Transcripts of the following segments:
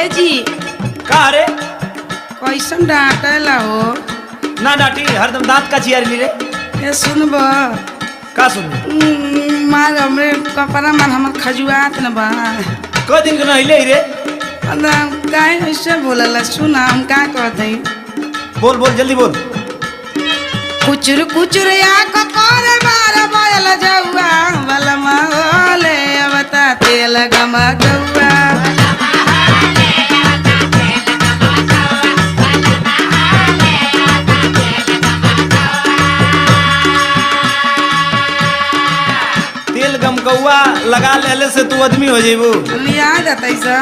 ए जी का रे? कैसन डांटेला हो? ना डांटी, हरदम दांत का चियार ली रे। ये सुनब का सुन? मार हमरे कपड़ा मन हमर खजुआत न बा। क दिन के नहिले रे? काहे ऐसे बोलला? सुना हम का कहत हई। बोल बोल जल्दी बोल। कुचुर कुचुर या ककर मार बोल जौआ बलमा होले अबता तेल गमा गौआ। तेल गमकौआ लगा लेले से तू आदमी हो जेबू। लिया जातै सा।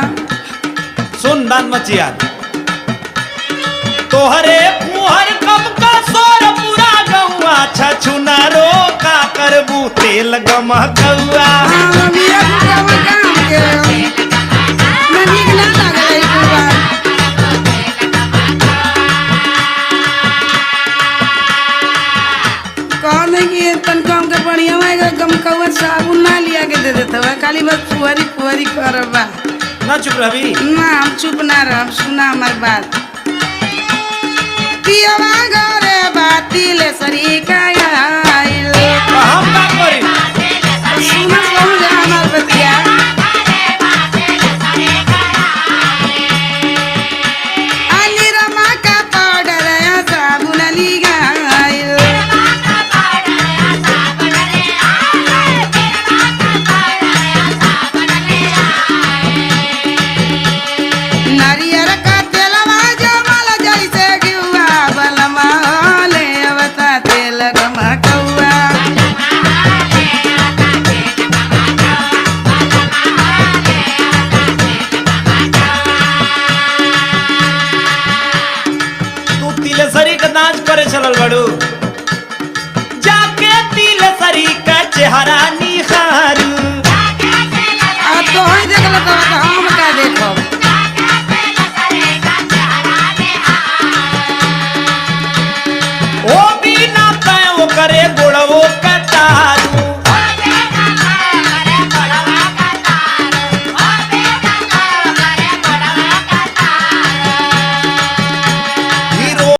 सुन दांत मत चियार। तोहरे मुहर कम का सोर पूरा गौआ छछुना रो का करबू तेल गमकौआ। बिया काम के ना नीक ना लागल ई कुबा। कौन है कि तन काम के बढ़िया में गमकौआ साबुन ना लिया के दे देतवा, खाली बस फुहरी फुहरी करबा। ना चुप रहबी। ना हम चुप ना रह, सुना हमार बात। पियवा घरे बाती ले सरी का आइल। हम का करी? सुना समझ हमार बतिया। अली रमा का पाउडर या साबुन ली गाइल। नारियल का तेलवा जमल जैसे घिउआ बलमा होले अबता तेल गमकौआ। तू तिलसरी का नाच करे चलल बड़ू। जाके तिलसरी का चेहरा निखारू। आ तो ही देखल तो हम का देखब। ओ बिना पैओ करे गोड़वो